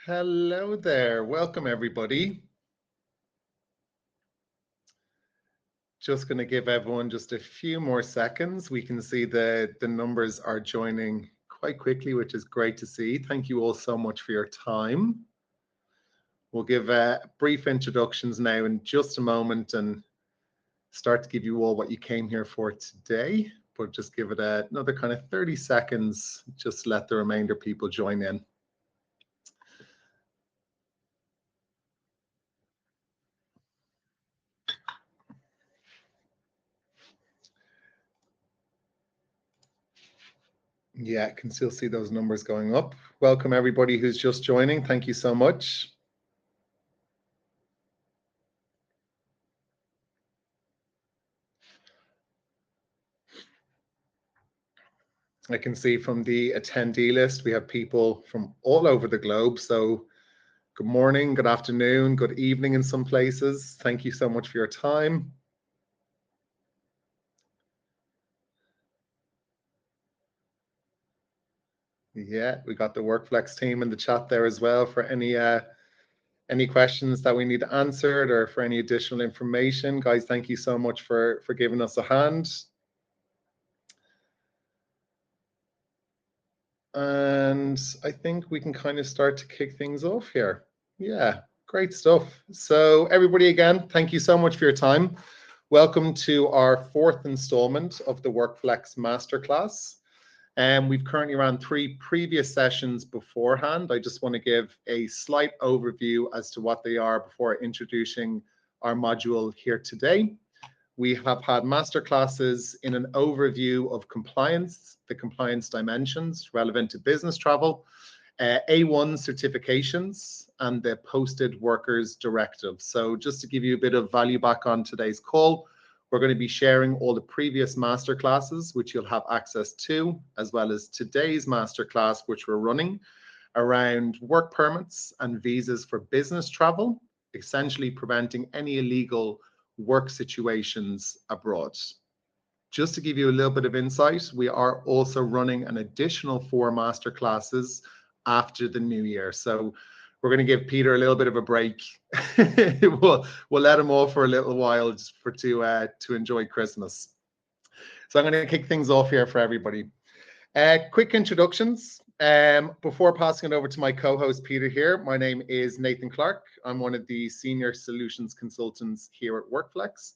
Hello there. Welcome, everybody. Just going to give everyone just a few more seconds. We can see the numbers are joining quite quickly, which is great to see. Thank you all so much for your time. We'll give brief introductions now in just a moment and start to give you all what you came here for today. But just give it another kind of 30 seconds, just to let the remainder people join in. Yeah, I can still see those numbers going up. Welcome everybody who's just joining. Thank you so much. I can see from the attendee list, we have people from all over the globe. So good morning, good afternoon, good evening in some places. Thank you so much for your time. Yeah, we got the WorkFlex team in the chat there as well for any questions that we need answered or for any additional information. Guys, thank you so much for giving us a hand. And I think we can kind of start to kick things off here. Yeah, great stuff. So everybody, again, thank you so much for your time. Welcome to our fourth installment of the WorkFlex Masterclass. We've currently run 3 previous sessions beforehand. I just want to give a slight overview as to what they are before introducing our module here today. We have had masterclasses in an overview of compliance, the compliance dimensions relevant to business travel, A1 certifications, and the Posted Workers Directive. So just to give you a bit of value back on today's call, we're going to be sharing all the previous masterclasses, which you'll have access to, as well as today's masterclass, which we're running around work permits and visas for business travel, essentially preventing any illegal work situations abroad. Just to give you a little bit of insight, we are also running an additional 4 masterclasses after the new year. So we're going to give Peter a little bit of a break. we'll let him off for a little while just to enjoy Christmas. So I'm going to kick things off here for everybody. Quick introductions. Before passing it over to my co-host Peter here, my name is Nathan Clark. I'm one of the senior solutions consultants here at WorkFlex.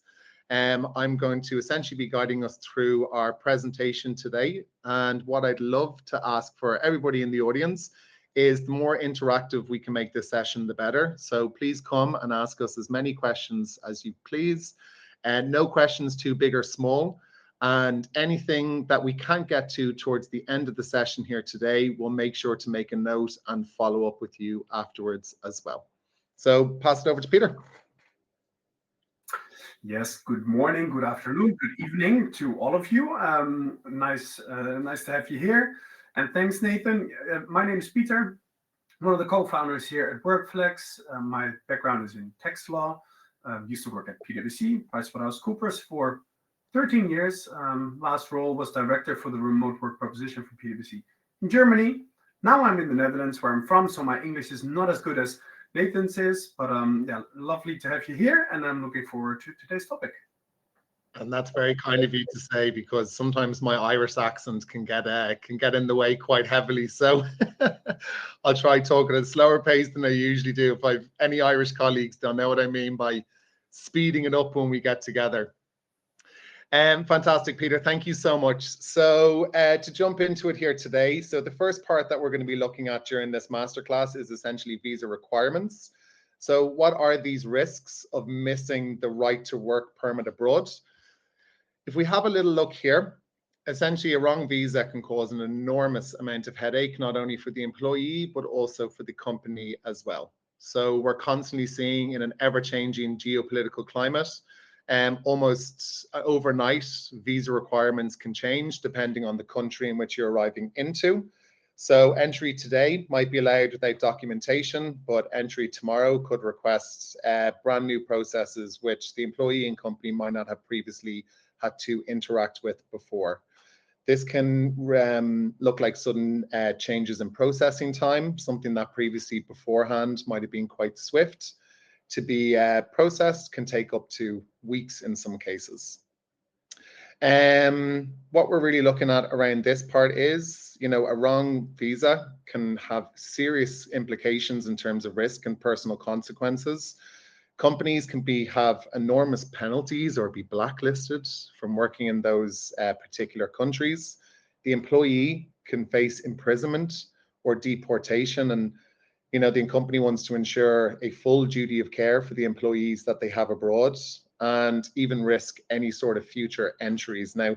I'm going to essentially be guiding us through our presentation today. And what I'd love to ask for everybody in the audience is the more interactive we can make this session, the better. So please come and ask us as many questions as you please. And no questions too big or small. And anything that we can't get to towards the end of the session here today, we'll make sure to make a note and follow up with you afterwards as well. So pass it over to Peter. Yes, good morning, good afternoon, good evening to all of you. Nice to have you here. And thanks, Nathan. My name is Peter, one of the co-founders here at WorkFlex. My background is in tax law. Used to work at PwC, PricewaterhouseCoopers, for 13 years. Last role was director for the remote work proposition for PwC in Germany. Now I'm in the Netherlands, where I'm from, so my English is not as good as Nathan's is, but yeah, lovely to have you here, and I'm looking forward to today's topic. And that's very kind of you to say, because sometimes my Irish accent can get in the way quite heavily. So I'll try talking at a slower pace than I usually do. If I've any Irish colleagues, they'll know what I mean by speeding it up when we get together. Fantastic, Peter. Thank you so much. So to jump into it here today, so the first part that we're going to be looking at during this masterclass is essentially visa requirements. So what are these risks of missing the right to work permit abroad? If we have a little look here, essentially a wrong visa can cause an enormous amount of headache, not only for the employee, but also for the company as well. So we're constantly seeing in an ever-changing geopolitical climate, almost overnight, visa requirements can change depending on the country in which you're arriving into. So entry today might be allowed without documentation, but entry tomorrow could request brand new processes which the employee and company might not have previously had to interact with before. This can look like sudden changes in processing time, something that previously beforehand might have been quite swift to be processed can take up to weeks in some cases. What we're really looking at around this part is, a wrong visa can have serious implications in terms of risk and personal consequences. Companies can have enormous penalties or be blacklisted from working in those particular countries. The employee can face imprisonment or deportation, and the company wants to ensure a full duty of care for the employees that they have abroad, and even risk any sort of future entries. Now,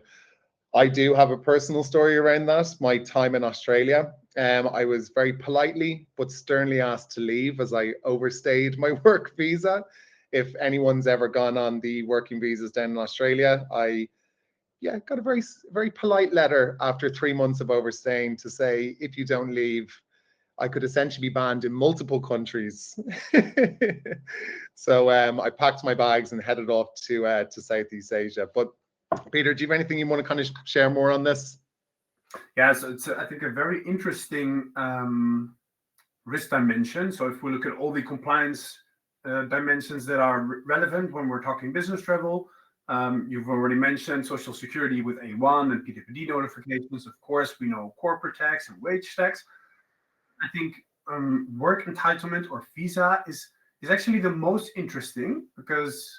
I do have a personal story around that. My time in Australia, I was very politely but sternly asked to leave as I overstayed my work visa. If anyone's ever gone on the working visas down in Australia, I got a very, very polite letter after 3 months of overstaying to say, if you don't leave, I could essentially be banned in multiple countries. So I packed my bags and headed off to Southeast Asia. But Peter, do you have anything you want to kind of share more on this? Yeah, so it's, I think, a very interesting risk dimension. So if we look at all the compliance dimensions that are relevant when we're talking business travel, you've already mentioned Social Security with A1 and P2P notifications. Of course, we know corporate tax and wage tax. I think work entitlement or visa is actually the most interesting because,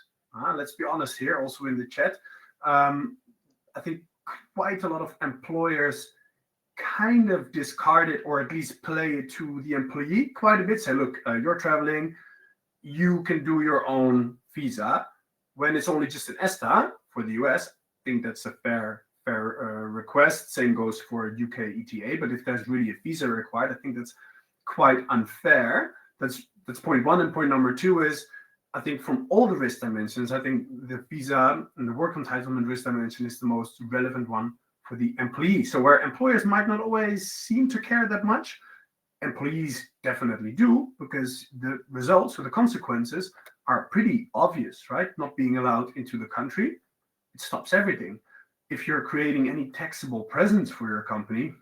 let's be honest here, also in the chat, I think quite a lot of employers kind of discard it or at least play it to the employee quite a bit. Say, look, you're traveling, you can do your own visa. When it's only just an ESTA for the US, I think that's a fair request. Same goes for UK ETA. But if there's really a visa required, I think that's quite unfair. That's point one. And point number two is, I think from all the risk dimensions, I think the visa and the work entitlement risk dimension is the most relevant one for the employee. So where employers might not always seem to care that much, employees definitely do, because the results or the consequences are pretty obvious, right? Not being allowed into the country, it stops everything. If you're creating any taxable presence for your company,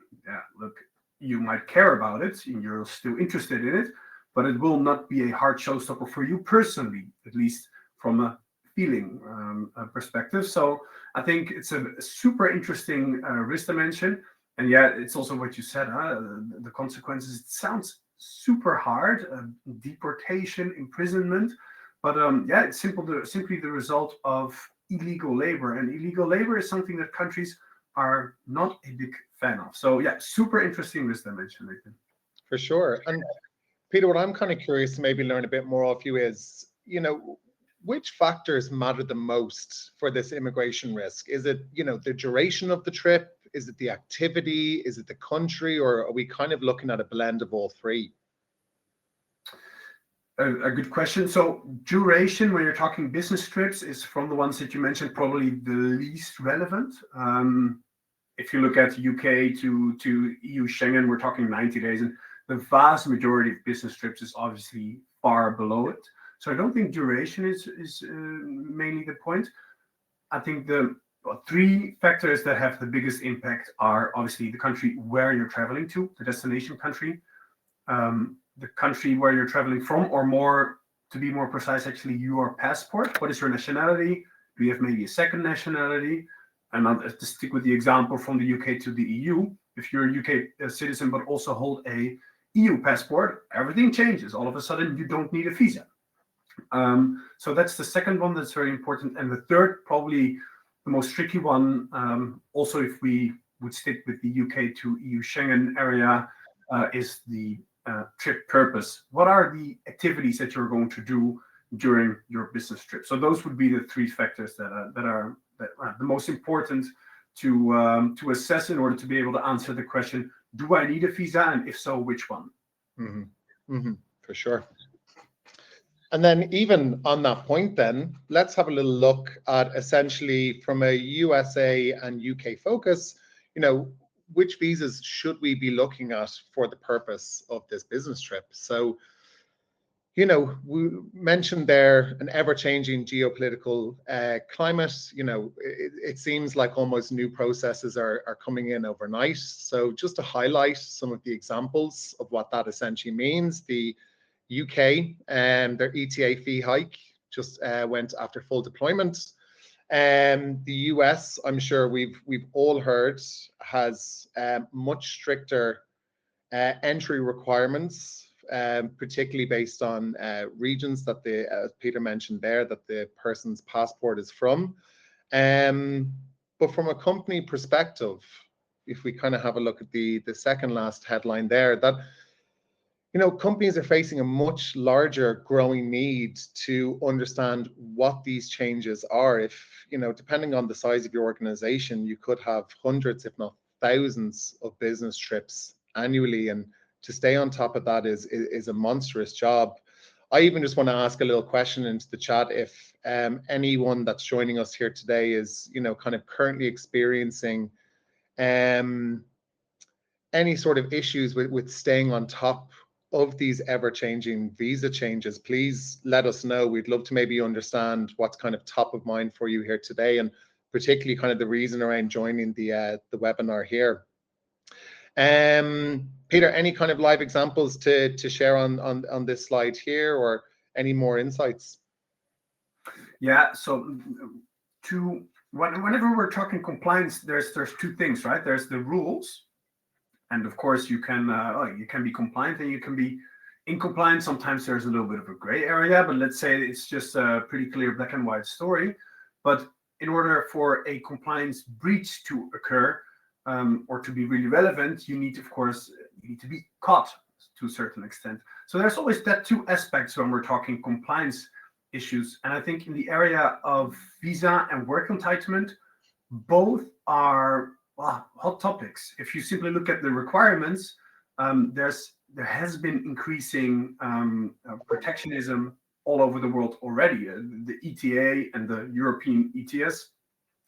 look, you might care about it and you're still interested in it, but it will not be a hard showstopper for you personally, at least from a feeling perspective. So I think it's a super interesting risk dimension. And it's also what you said, the consequences. It sounds super hard, deportation, imprisonment, but it's simply the result of illegal labor. And illegal labor is something that countries are not a big fan of. So super interesting risk dimension, Nathan. For sure. And Peter, what I'm kind of curious to maybe learn a bit more of you is, which factors matter the most for this immigration risk? Is it, the duration of the trip? Is it the activity? Is it the country? Or are we kind of looking at a blend of all three? A good question. So duration, when you're talking business trips, is from the ones that you mentioned, probably the least relevant. If you look at UK to EU Schengen, we're talking 90 days. And the vast majority of business trips is obviously far below it. So I don't think duration is mainly the point. I think the three factors that have the biggest impact are obviously the country where you're traveling to, the destination country, the country where you're traveling from, or more, to be more precise, actually your passport. What is your nationality? Do you have maybe a second nationality? And I'll to stick with the example from the UK to the EU. If you're a UK citizen but also hold a EU passport, everything changes. All of a sudden, you don't need a visa. So that's the second one that's very important. And the third, probably the most tricky one, also if we would stick with the UK to EU Schengen area, is the trip purpose. What are the activities that you're going to do during your business trip? So those would be the three factors that are the most important to assess in order to be able to answer the question, do I need a visa? And if so, which one? For sure. And then even on that point, then let's have a little look at essentially from a USA and UK focus, which visas should we be looking at for the purpose of this business trip? So, You know, we mentioned there an ever-changing geopolitical climate. You know, it seems like almost new processes are coming in overnight. So just to highlight some of the examples of what that essentially means, the UK and their ETA fee hike just went after full deployment. The US, I'm sure we've all heard, has much stricter entry requirements, particularly based on regions that as Peter mentioned there, that the person's passport is from. But from a company perspective, if we kind of have a look at the second last headline there, that you know, companies are facing a much larger growing need to understand what these changes are. If, you know, depending on the size of your organization, you could have hundreds, if not thousands of business trips annually. And to stay on top of that is a monstrous job. I even just want to ask a little question into the chat. If anyone that's joining us here today is, you know, kind of currently experiencing any sort of issues with staying on top of these ever-changing visa changes, please let us know. We'd love to maybe understand what's kind of top of mind for you here today, and particularly kind of the reason around joining the webinar here. Peter, any kind of live examples to share on this slide here, or any more insights? Yeah, so whenever we're talking compliance, there's two things, right? There's the rules, and of course you can be compliant and you can be in compliance. Sometimes there's a little bit of a gray area, but let's say it's just a pretty clear black and white story. But in order for a compliance breach to occur, or to be really relevant, you need to be caught to a certain extent. So there's always that two aspects when we're talking compliance issues. And I think in the area of visa and work entitlement, both are hot topics. If you simply look at the requirements, there has been increasing protectionism all over the world already. The ETA and the European ETS,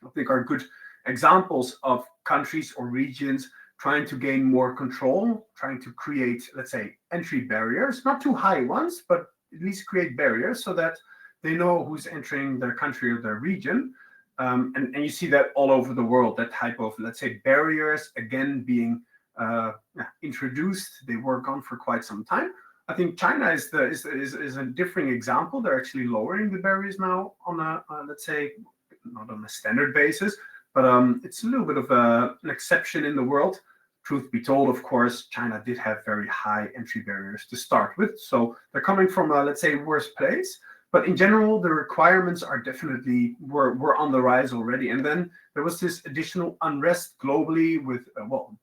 I think, are good examples of countries or regions trying to gain more control, trying to create, let's say, entry barriers, not too high ones, but at least create barriers so that they know who's entering their country or their region. And you see that all over the world, that type of, let's say, barriers again being introduced. They were gone for quite some time. I think China is a differing example. They're actually lowering the barriers now on a let's say, not on a standard basis, but it's a little bit of an exception in the world. Truth be told, of course, China did have very high entry barriers to start with. So they're coming from a, let's say, worse place. But in general, the requirements are definitely were on the rise already. And then there was this additional unrest globally with,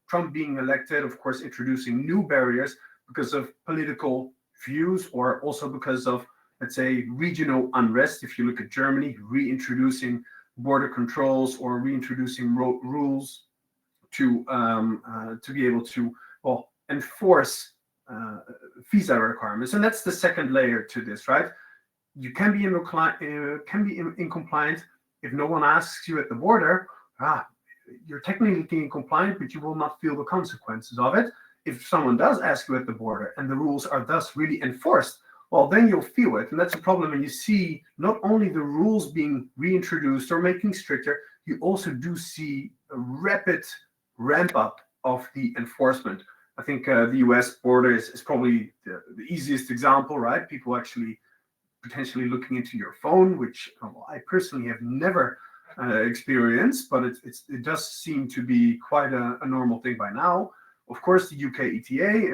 Trump being elected, of course, introducing new barriers because of political views, or also because of, let's say, regional unrest. If you look at Germany, reintroducing border controls or reintroducing rules to be able to enforce visa requirements. And that's the second layer to this, right? You can be in compliant if no one asks you at the border. You're technically in compliant, but you will not feel the consequences of it. If someone does ask you at the border and the rules are thus really enforced, well, then you'll feel it. And that's a problem. And you see not only the rules being reintroduced or making stricter, you also do see a rapid ramp up of the enforcement. I think the US border is probably the easiest example, right? People actually potentially looking into your phone, which I personally have never experienced, but it does seem to be quite a normal thing by now. Of course, the UK ETA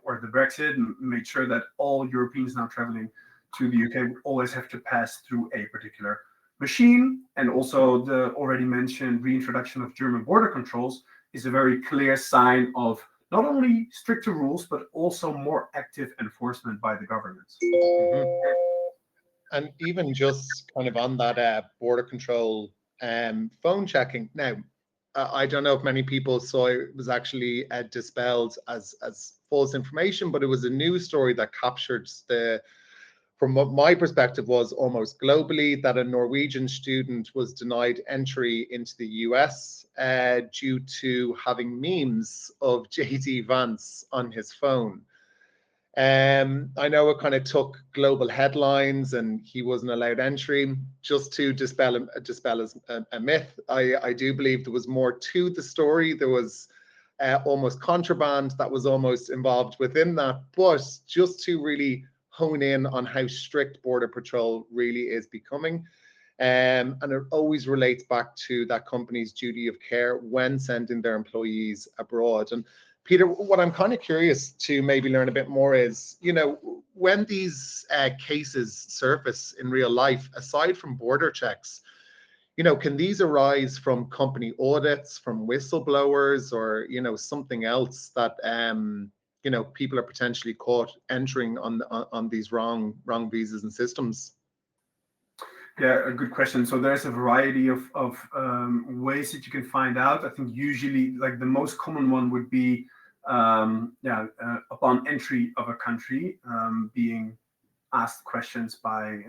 or the Brexit made sure that all Europeans now traveling to the UK would always have to pass through a particular machine. And also the already mentioned reintroduction of German border controls is a very clear sign of not only stricter rules, but also more active enforcement by the governments. Mm-hmm. And even just kind of on that border control phone checking. Now, I don't know if many people saw it was actually dispelled as false information, but it was a news story that captured from what my perspective was almost globally, that a Norwegian student was denied entry into the US due to having memes of JD Vance on his phone. I know it kind of took global headlines and he wasn't allowed entry. Just to dispel a myth, I do believe there was more to the story. There was almost contraband that was almost involved within that. But just to really hone in on how strict Border Patrol really is becoming. And it always relates back to that company's duty of care when sending their employees abroad. And Peter, what I'm kind of curious to maybe learn a bit more is, when these cases surface in real life, aside from border checks, can these arise from company audits, from whistleblowers, or, something else that, people are potentially caught entering on these wrong visas and systems? Yeah, a good question. So there's a variety of ways that you can find out. I think usually, like the most common one would be, upon entry of a country, being asked questions by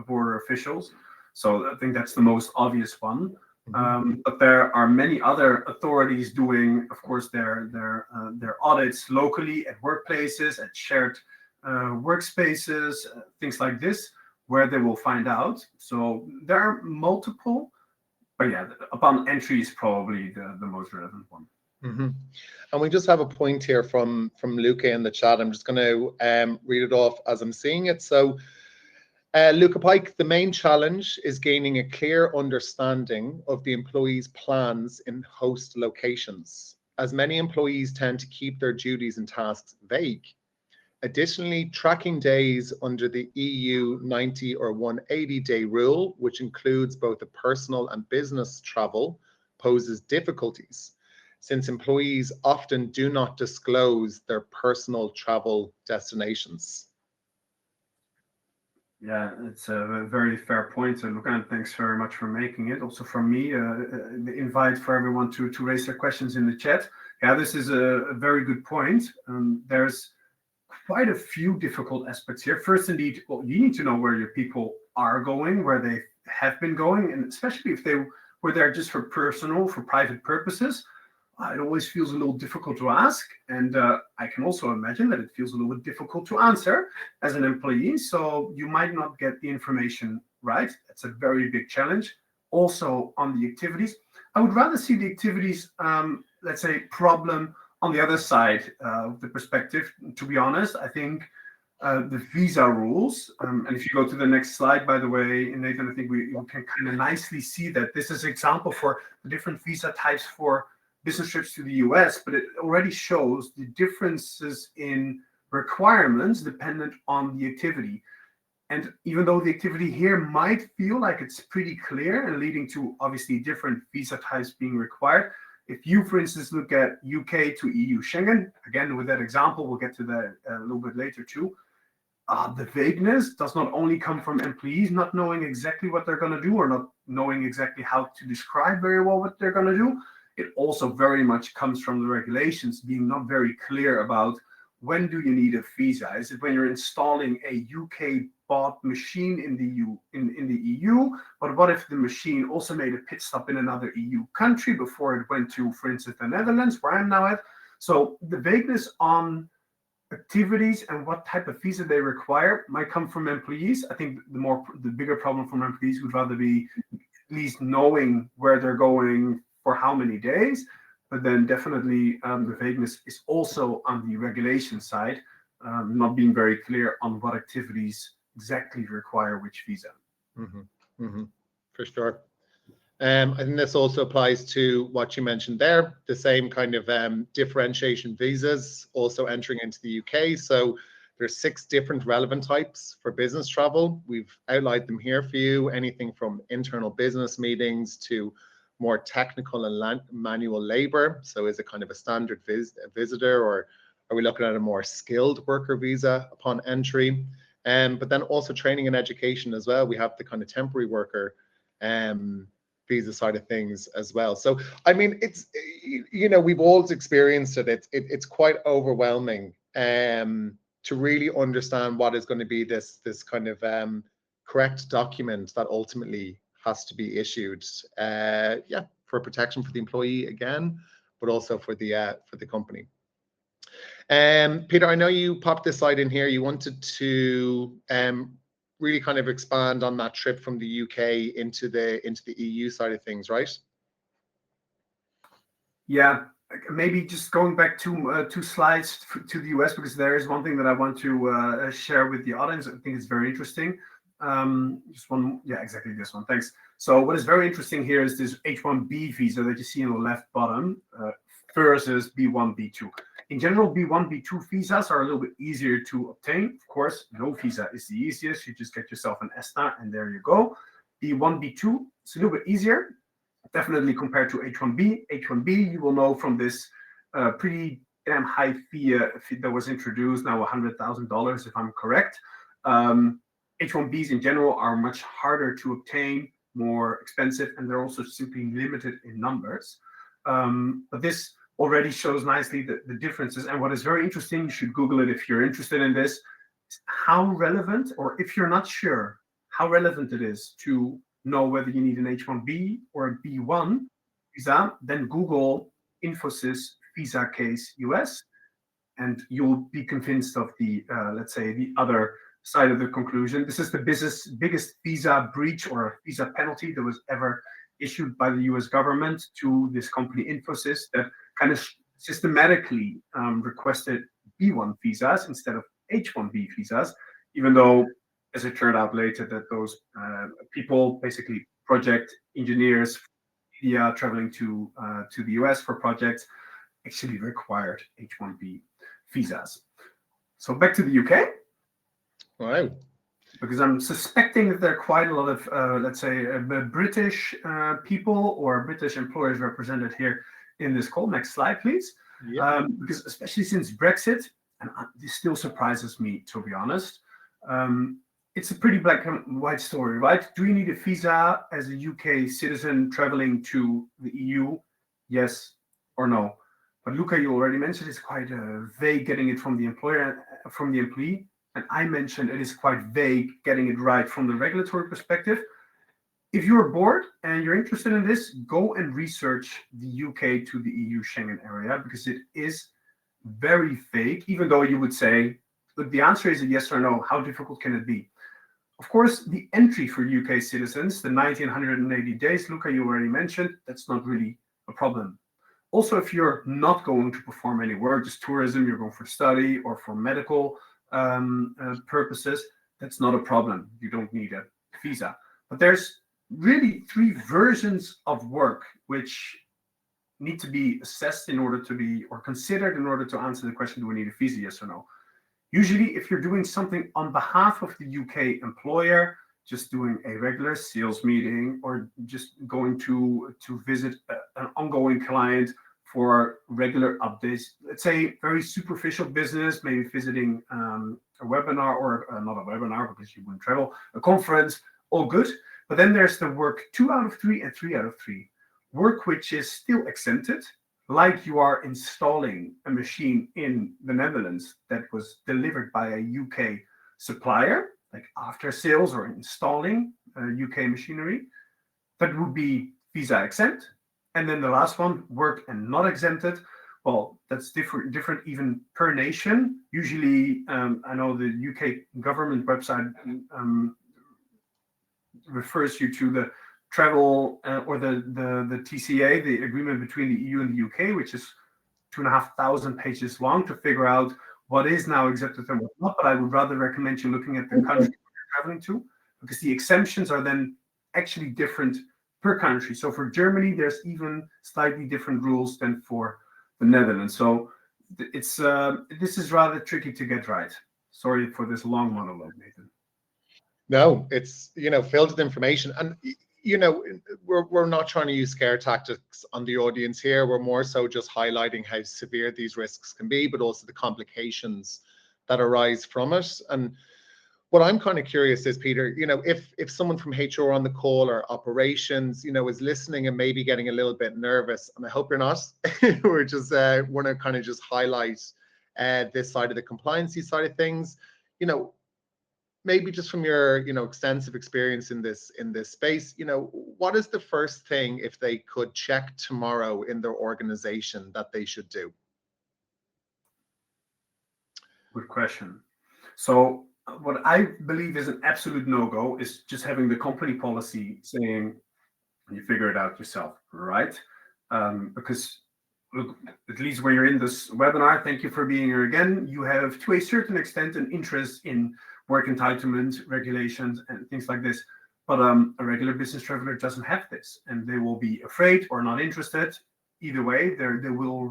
border officials. So I think that's the most obvious one. But there are many other authorities doing, of course, their audits locally at workplaces, at shared workspaces, things like this, where they will find out. So there are multiple, but yeah, upon entry is probably the most relevant one. And we just have a point here from Luca in the chat. I'm just going to read it off as I'm seeing it. So Luca Pike, the main challenge is gaining a clear understanding of the employee's plans in host locations, as many employees tend to keep their duties and tasks vague. Additionally, tracking days under the EU 90 or 180-day rule, which includes both the personal and business travel, poses difficulties, since employees often do not disclose their personal travel destinations. Yeah, it's a very fair point. So, Luca, thanks very much for making it. Also from me, the invite for everyone to raise their questions in the chat. Yeah, this is a very good point. There's quite a few difficult aspects here. First, indeed, well, you need to know where your people are going, where they have been going, and especially if they were there just for private purposes. It always feels a little difficult to ask, and I can also imagine that it feels a little bit difficult to answer as an employee, so you might not get the information right. That's a very big challenge. Also on the activities, I would rather see the activities, let's say, problem on the other side of the perspective. To be honest, I think the visa rules, and if you go to the next slide, by the way, Nathan, I think we can kind of nicely see that this is an example for the different visa types for business trips to the US, but it already shows the differences in requirements dependent on the activity. And even though the activity here might feel like it's pretty clear and leading to obviously different visa types being required, if you, for instance, look at UK to EU Schengen, again, with that example, we'll get to that a little bit later too, the vagueness does not only come from employees not knowing exactly what they're going to do or not knowing exactly how to describe very well what they're going to do. It also very much comes from the regulations being not very clear about when do you need a visa. Is it when you're installing a UK bought machine in the EU? But what if the machine also made a pit stop in another EU country before it went to, for instance, the Netherlands, where I'm now at? So the vagueness on activities and what type of visa they require might come from employees. I think the bigger problem from employees would rather be at least knowing where they're going for how many days, but then definitely the vagueness is also on the regulation side, not being very clear on what activities exactly require which visa. For sure. I think this also applies to what you mentioned there, the same kind of differentiation visas also entering into the UK. So there's 6 different relevant types for business travel. We've outlined them here for you, anything from internal business meetings to more technical and manual labor. So is it kind of a standard visitor, or are we looking at a more skilled worker visa upon entry? But then also training and education as well. We have the kind of temporary worker visa side of things as well. So, I mean, it's, we've all experienced it. It's quite overwhelming to really understand what is going to be this kind of correct document that ultimately has to be issued, for protection for the employee again, but also for the company. Peter, I know you popped this slide in here. You wanted to really kind of expand on that trip from the UK into the EU side of things, right? Yeah, maybe just going back two slides to the US, because there is one thing that I want to share with the audience. I think it's very interesting. Just one, yeah, exactly this one. Thanks. So what is very interesting here is this H-1B visa that you see in the left bottom versus B1, B2. In general, B1, B2 visas are a little bit easier to obtain. Of course, no visa is the easiest. You just get yourself an ESTA and there you go. B1, B2, it's a little bit easier, definitely compared to H1B. H1B, you will know from this pretty damn high fee that was introduced, now $100,000 if I'm correct. H1Bs in general are much harder to obtain, more expensive, and they're also simply limited in numbers. But this already shows nicely the differences. And what is very interesting, you should Google it if you're interested in this, is how relevant, or if you're not sure, how relevant it is to know whether you need an H1B or a B1 visa, then Google Infosys visa case US, and you'll be convinced of the, let's say, the other side of the conclusion. This is the biggest visa breach or visa penalty that was ever issued by the US government to this company Infosys, that kind of systematically requested B1 visas instead of H1B visas, even though, as it turned out later, that those people, basically project engineers, media traveling to the US for projects, actually required H1B visas. So back to the UK. Wow. Because I'm suspecting that there are quite a lot of, let's say, British people or British employers represented here in this call. Next slide, please. Yep. Because especially since Brexit, and this still surprises me, to be honest, it's a pretty black and white story, right? Do you need a visa as a UK citizen traveling to the EU? Yes or no? But Luca, you already mentioned it's quite vague getting it from the employer, from the employee. And I mentioned it is quite vague getting it right from the regulatory perspective. If you're bored and you're interested in this, go and research the UK to the EU Schengen area, because it is very vague, even though you would say, look, the answer is a yes or no. How difficult can it be? Of course, the entry for UK citizens, the 1980 days, Luca, you already mentioned, that's not really a problem. Also, if you're not going to perform any work, just tourism, you're going for study or for medical purposes, that's not a problem. You don't need a visa. But there's really three versions of work which need to be assessed in order to be, or considered in order to answer the question, do we need a visa, yes or no? Usually, if you're doing something on behalf of the UK employer, just doing a regular sales meeting or just going to visit an ongoing client for regular updates, let's say very superficial business, maybe visiting a webinar, or not a webinar because you wouldn't travel, a conference, all good. But then there's the work 2 out of 3 and 3 out of 3. Work which is still exempted, like you are installing a machine in the Netherlands that was delivered by a UK supplier, like after sales or installing UK machinery, that would be visa exempt. And then the last one, work and not exempted. Well, that's different even per nation. Usually, I know the UK government website refers you to the travel or the TCA, the agreement between the EU and the UK, which is 2,500 pages long, to figure out what is now exempted and what not. But I would rather recommend you looking at the country you're traveling to, because the exemptions are then actually different per country. So for Germany, there's even slightly different rules than for the Netherlands. So it's this is rather tricky to get right. Sorry for this long monologue, Nathan. No, it's, filled with information. And, we're not trying to use scare tactics on the audience here. We're more so just highlighting how severe these risks can be, but also the complications that arise from it. And what I'm kind of curious is, Peter, if someone from HR on the call or operations, is listening and maybe getting a little bit nervous, and I hope you're not, we're just want to kind of just highlight this side of the compliancy side of things, maybe just from your, extensive experience in this space, what is the first thing, if they could check tomorrow in their organization, that they should do? Good question. So what I believe is an absolute no-go is just having the company policy saying you figure it out yourself, right? Because look, at least when you're in this webinar, thank you for being here again. You have, to a certain extent, an interest in work entitlement regulations and things like this. But a regular business traveler doesn't have this, and they will be afraid or not interested. Either way, they will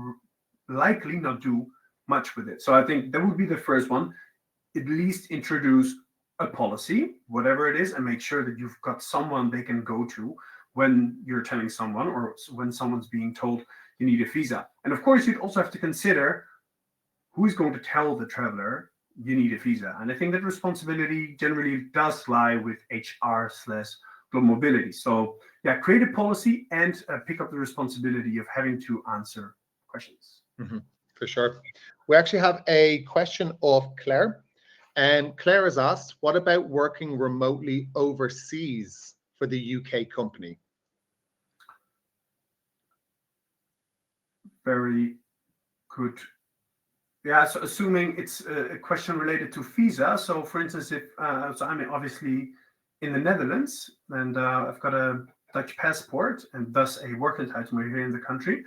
likely not do much with it. So I think that would be the first one. At least introduce a policy, whatever it is, and make sure that you've got someone they can go to when you're telling someone or when someone's being told you need a visa. And of course, you'd also have to consider who is going to tell the traveler you need a visa. And I think that responsibility generally does lie with HR/global mobility. So yeah, create a policy and pick up the responsibility of having to answer questions. Mm-hmm. For sure. We actually have a question of Claire. And Claire has asked, what about working remotely overseas for the UK company? Very good. Yeah, so assuming it's a question related to visa. So for instance, if so I'm obviously in the Netherlands and I've got a Dutch passport and thus a work entitlement here in the country.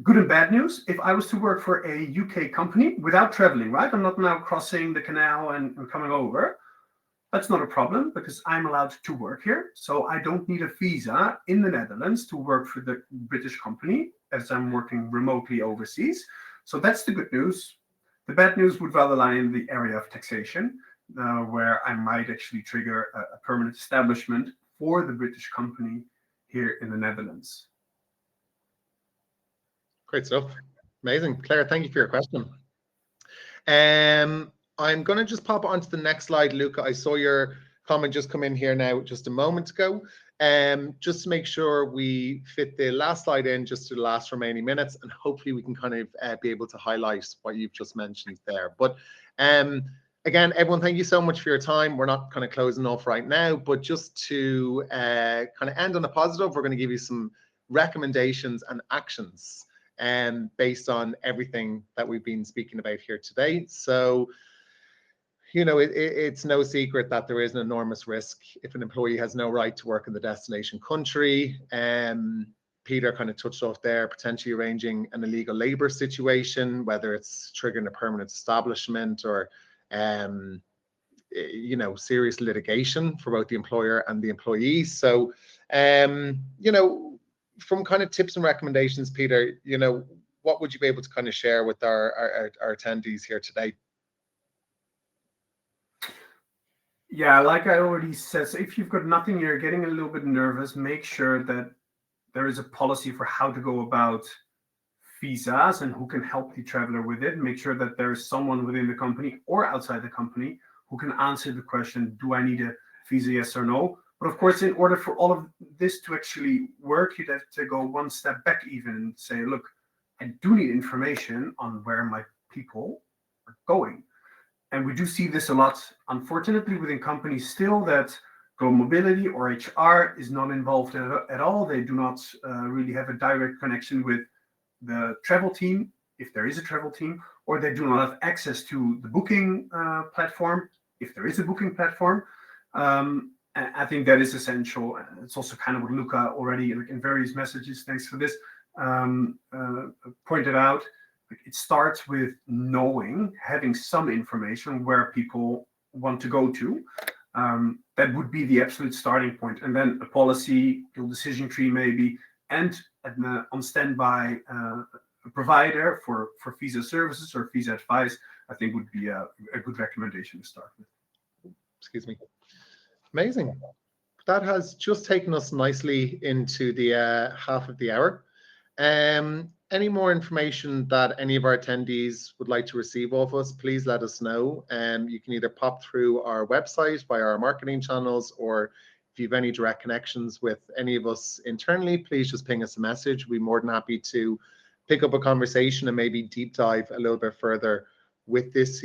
Good and bad news. If I was to work for a UK company without traveling, right? I'm not now crossing the canal and coming over. That's not a problem because I'm allowed to work here. So I don't need a visa in the Netherlands to work for the British company as I'm working remotely overseas. So that's the good news. The bad news would rather lie in the area of taxation, where I might actually trigger a permanent establishment for the British company here in the Netherlands. Great stuff. Amazing. Claire, thank you for your question. I'm going to just pop onto the next slide, Luca. I saw your comment just come in here now just a moment ago. Just to make sure we fit the last slide in just to the last remaining minutes, and hopefully we can kind of be able to highlight what you've just mentioned there. But again, everyone, thank you so much for your time. We're not kind of closing off right now, but just to kind of end on a positive, we're going to give you some recommendations and actions based on everything that we've been speaking about here today. So, you know, it's no secret that there is an enormous risk if an employee has no right to work in the destination country. Peter kind of touched off there, potentially arranging an illegal labor situation, whether it's triggering a permanent establishment or, you know, serious litigation for both the employer and the employee. So, you know, from kind of tips and recommendations, Peter, you know, what would you be able to kind of share with our attendees here today? Yeah, like I already said, so if you've got nothing, you're getting a little bit nervous, make sure that there is a policy for how to go about visas and who can help the traveler with it. Make sure that there is someone within the company or outside the company who can answer the question, do I need a visa, yes or no? But of course, in order for all of this to actually work, you'd have to go one step back even and say, look, I do need information on where my people are going. And we do see this a lot, unfortunately, within companies still, that global mobility or HR is not involved at all. They do not really have a direct connection with the travel team, if there is a travel team, or they do not have access to the booking platform, if there is a booking platform. I think that is essential. It's also kind of what Luca already in various messages, thanks for this, pointed out. It starts with knowing, having some information where people want to go to. That would be the absolute starting point. And then a policy, a decision tree maybe, and on standby a provider for visa services or visa advice, I think would be a good recommendation to start with. Excuse me. Amazing. That has just taken us nicely into the half of the hour. Any more information that any of our attendees would like to receive of us, please let us know. You can either pop through our website via our marketing channels, or if you have any direct connections with any of us internally, please just ping us a message. We'd be more than happy to pick up a conversation and maybe deep dive a little bit further with this,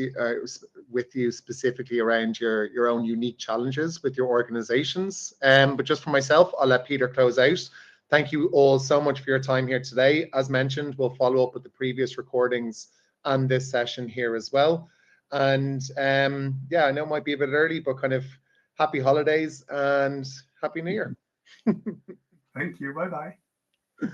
with you specifically around your own unique challenges with your organizations. But just for myself, I'll let Peter close out. Thank you all so much for your time here today. As mentioned, we'll follow up with the previous recordings and this session here as well. And yeah, I know it might be a bit early, but kind of happy holidays and happy New Year. Thank you. Bye bye.